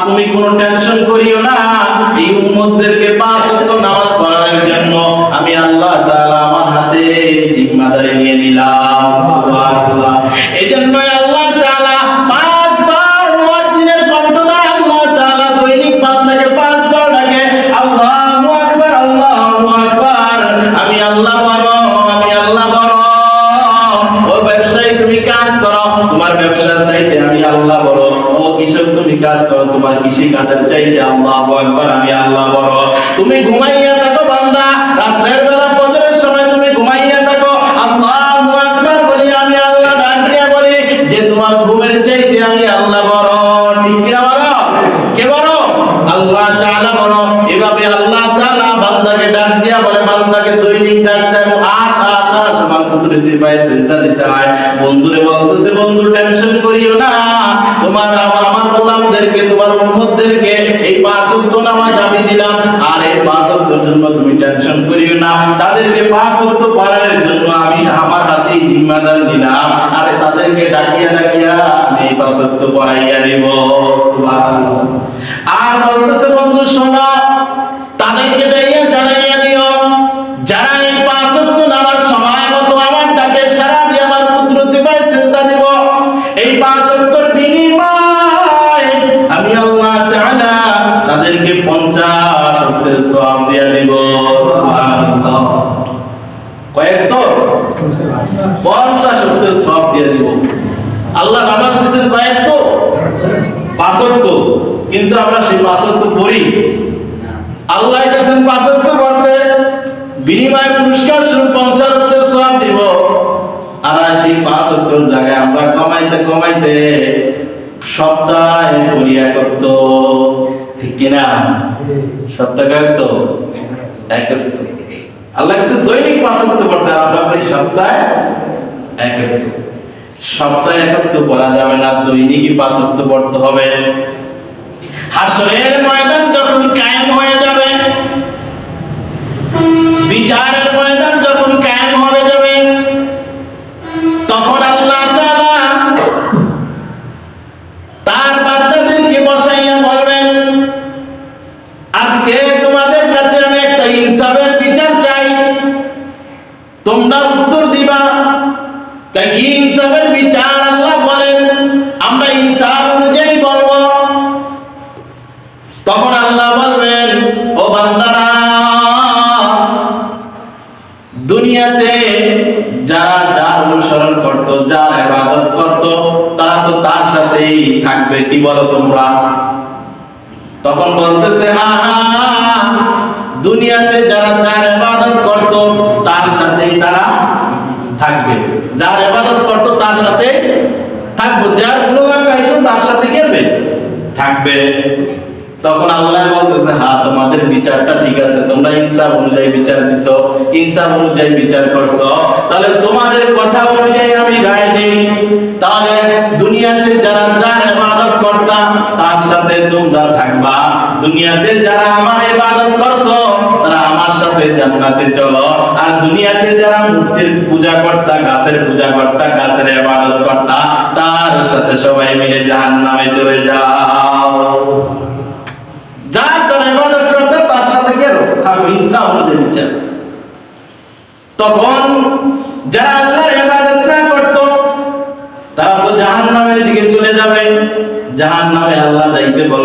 তুমি কোনো টেনশন করিও না, এই উম্মতদেরকে 5 ওয়াক্ত নামাজ পড়ানোর জন্য আমি আল্লাহ তাআলা আমার হাতে জিম্মাদারি নিয়ে নিলাম। সুবহানাল্লাহ। এজন্য আল্লাহ তাআলা 5 বার মুয়াজ্জিনের কণ্ঠটা আল্লাহ তাআলা দৈনিক বান্দাকে 5 বার ডাকে, আল্লাহু আকবার, আল্লাহু আকবার। আমি আল্লাহ বড়, আমি আল্লাহ বড়। ও ব্যবসায়ী তুমি কাজ করো, তোমার ব্যবসার চাইতে আমি আল্লাহ বড়। ও কৃষক তুমি কাজ করো, তোমার কৃষি কাজের চাইতে আল্লাহু আকবার, আমি আল্লাহ বড়। তুমি ঘুমাইয়া থাকো বান্দা, রাতের বেলা ফজরের সময় তুমি ঘুমাইয়া থাকো, আল্লাহু আকবার বলি আমি আল্লাহ ডাক দিয়া বলি যে তোমার ঘুমের চাইতে আমি আল্লাহ বড়। ঠিক কি না বলো? কে বড়? আল্লাহ তাআলা বড়। এভাবে আল্লাহ তাআলা বান্দাকে ডাক দিয়া বলে, বান্দাকে দৈনিক ডাক দেয়, আমার কুদরতি পায়ে সিজদা দিতে হয়। বন্ধুরে বলতেছে, বন্ধু টেনশন করিও না, তোমার আমার গোলামদেরকে, তোমার উম্মতদেরকে এই 5 ওয়াক্ত নামাজ আমি দিলাম, আর এই 5 ওয়াক্তের জন্য তুমি টেনশন করিও না। তাদেরকে 5 ওয়াক্ত পড়ানোর জন্য আমি আমার হাতে জিম্মাদার নিলাম, আর তাদেরকে ডাকিয়া ডাকিয়া আমি 5 ওয়াক্ত পড়াইয়া দেব। সুবহানাল্লাহ। আর বলতেছে, বন্ধু শোনো, তাদেরকে যাইয়া জানাইয়া দিও যারা এই 5 ওয়াক্ত নামাজ সময় মতো আমার ডাকে সাড়া দিয়ে আমার কুদরতি পায়ে সিজদা দিব, এই 5 ওয়াক্তের বিনিময়ে আমি আল্লাহ তাআলা তাদেরকে 50 ওয়াক্তের সওয়াব দিয়ে দেব। সুবহানাল্লাহ। কয়েক তো 50 ওয়াক্তের সওয়াব দিয়ে দেব। আল্লাহ নামাজ দিবেন কয়েক তো 5 ওয়াক্ত, কিন্তু আমরা সেই 5 ওয়াক্ত পড়ি। আল্লাহ কাছে 5 ওয়াক্ত পড়তে বিনিময়ে পুরস্কার স্বরূপ 50 ওয়াক্তের সওয়াব দিব। আর সেই 5 ওয়াক্তের জায়গায় আমরা কমাইতে কমাইতে সপ্তাহে পড়ি 1 ওয়াক্ত। ঠিক কি না? সপ্তাহে 1 ওয়াক্ত। আল্লাহ কাছে দৈনিক 5 ওয়াক্ত পড়তে, আমরা পড়ি সপ্তাহে 1 ওয়াক্ত। সপ্তাহে 1 ওয়াক্ত পড়া যাবে না, দৈনিকই 5 ওয়াক্ত পড়তে হবে। হাসরের ময়দান যখন কায়েম হয়ে যাবে, বিচারের ময়দান যখন কায়েম হয়ে যাবে, তখন আল্লাহ তাআলা তার বান্দাদেরকে বসাইয়া বলবেন, আজকে তোমাদের কাছে আমি একটা ইনসাফের বিচার চাই, তোমরা উত্তর দিবা। কি ইনসাফের বিচার? আল্লাহ বলেন, আমরা ইনসাফ অনুযায়ী বলবো। তখন আল্লাহ বলবেন, ও বান্দারা, দুনিয়াতে যারা যার অনুসরণ করত, যার ইবাদত করত, তারা তো তার সাথেই থাকবে। কি বলো তোমরা? তখন বলতেছে, হ্যাঁ, দুনিয়াতে যারা যার ইবাদত করত তার সাথেই তারা থাকবে। যার ইবাদত করত তার সাথে থাকবে, যার গুণগান গাইতো তার সাথে গেবে থাকবে। তখন আল্লাহ বলতেছে, হ্যাঁ, তোমাদের বিচারটা ঠিক আছে, তোমরা ইনসাফ অনুযায়ী বিচার দিছো, ইনসাফ অনুযায়ী বিচার করছো, তাহলে তোমাদের কথা অনুযায়ী আমি রায় দেই। তাহলে দুনিয়াতে যারা যার ইবাদত করতা তার সাথে তোমরা থাকবা, দুনিয়াতে যারা আমার ইবাদত করছো তারা আমার সাথে জান্নাতে চলো, আর দুনিয়াতে যারা মূর্তির পূজা করতা, গাছের পূজা করতা, গাছের ইবাদত করতা, তার সাথে সবাই মিলে জাহান্নামে চলে যাও। যার যার ইবাদত করতে তার সাথে কেন থাকো, ইনসাফ অনুযায়ী বিচার। তখন যারা আল্লাহর ইবাদত না করত তারা তো জাহান্নামের দিকে চলে যাবে, জাহান্নামে আল্লাহ যাইতে বলবে।